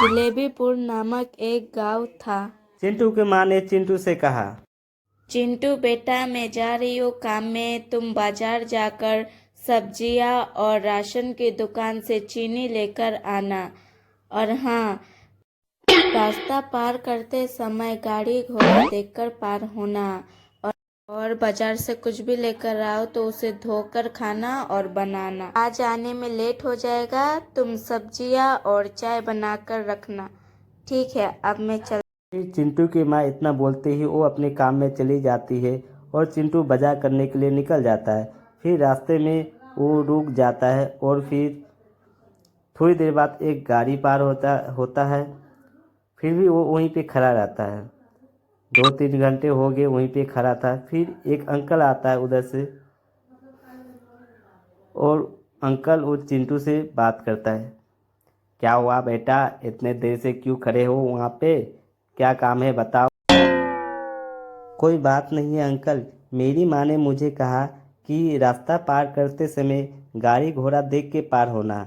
जलेबीपुर नामक एक गांव था। चिंटू की माँ ने चिंटू से कहा, चिंटू बेटा, मैं जा रही हूँ काम में, तुम बाजार जाकर सब्जियाँ और राशन की दुकान से चीनी लेकर आना। और हाँ, रास्ता पार करते समय गाड़ी घोड़ा देखकर पार होना। और बाजार से कुछ भी लेकर आओ तो उसे धोकर खाना और बनाना। आज आने में लेट हो जाएगा, तुम सब्जियाँ और चाय बनाकर रखना। ठीक है, अब मैं चल। फिर चिंटू की माँ इतना बोलते ही वो अपने काम में चली जाती है और चिंटू बाजार करने के लिए निकल जाता है। फिर रास्ते में वो रुक जाता है और फिर थोड़ी देर बाद एक गाड़ी पार होता है। फिर भी वो वहीं पे खड़ा रहता है। 2-3 घंटे हो गए वहीं पे खड़ा था। फिर एक अंकल आता है उधर से और अंकल वो चिंटू से बात करता है। क्या हुआ बेटा, इतने देर से क्यों खड़े हो वहाँ पे, क्या काम है बताओ। कोई बात नहीं है अंकल, मेरी माँ ने मुझे कहा कि रास्ता पार करते समय गाड़ी घोड़ा देख के पार होना,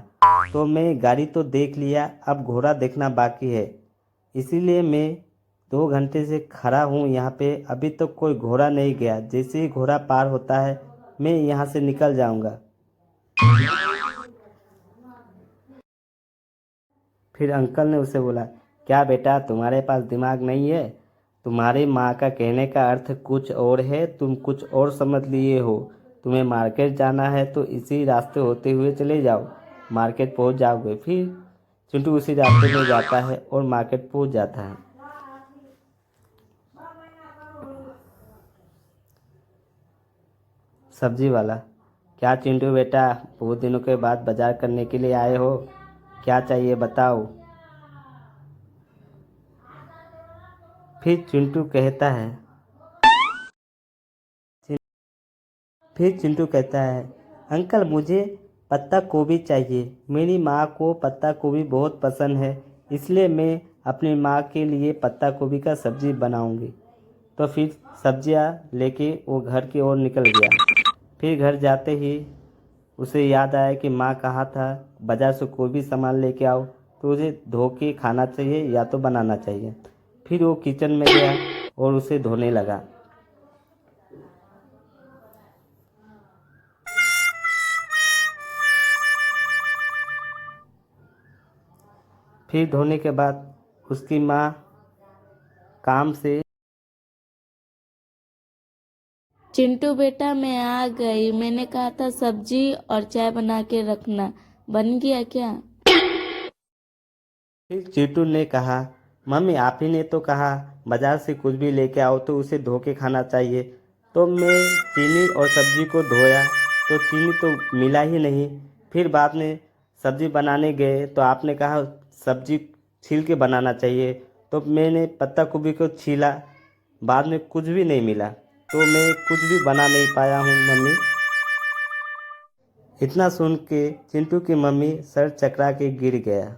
तो मैं गाड़ी तो देख लिया, अब घोड़ा देखना बाकी है। इसीलिए मैं 2 घंटे से खड़ा हूँ यहाँ पे, अभी तक कोई घोड़ा नहीं गया। जैसे ही घोड़ा पार होता है मैं यहाँ से निकल जाऊँगा। फिर अंकल ने उसे बोला, क्या बेटा तुम्हारे पास दिमाग नहीं है? तुम्हारी माँ का कहने का अर्थ कुछ और है, तुम कुछ और समझ लिए हो। तुम्हें मार्केट जाना है तो इसी रास्ते होते हुए चले जाओ, मार्केट पहुँच जाओगे। फिर चिंटू उसी रास्ते में जाता है और मार्केट पहुँच जाता है। सब्जी वाला, क्या चिंटू बेटा, बहुत दिनों के बाद बाजार करने के लिए आए हो, क्या चाहिए बताओ। फिर चिंटू कहता है फिर चिंटू कहता है, अंकल मुझे पत्ता गोभी चाहिए, मेरी माँ को पत्ता गोभी बहुत पसंद है, इसलिए मैं अपनी माँ के लिए पत्ता गोभी का सब्जी बनाऊंगी। तो फिर सब्जियाँ लेके वो घर की ओर निकल गया। फिर घर जाते ही उसे याद आया कि माँ कहा था बाजार से कोई भी सामान लेके आओ तो उसे धो के खाना चाहिए या तो बनाना चाहिए। फिर वो किचन में गया और उसे धोने लगा। फिर धोने के बाद उसकी माँ काम से, चिंटू बेटा, मैं आ गई, मैंने कहा था सब्जी और चाय बना के रखना, बन गया क्या? फिर चिंटू ने कहा, मम्मी आप ही ने तो कहा बाजार से कुछ भी लेके आओ तो उसे धो के खाना चाहिए। तो मैं चीनी और सब्जी को धोया तो चीनी तो मिला ही नहीं। फिर बाद में सब्जी बनाने गए तो आपने कहा सब्जी छील के बनाना चाहिए, तो मैंने पत्ता गोभी को छीला, बाद में कुछ भी नहीं मिला, तो मैं कुछ भी बना नहीं पाया हूँ मम्मी। इतना सुन के चिंटू की मम्मी सर चकरा के गिर गया।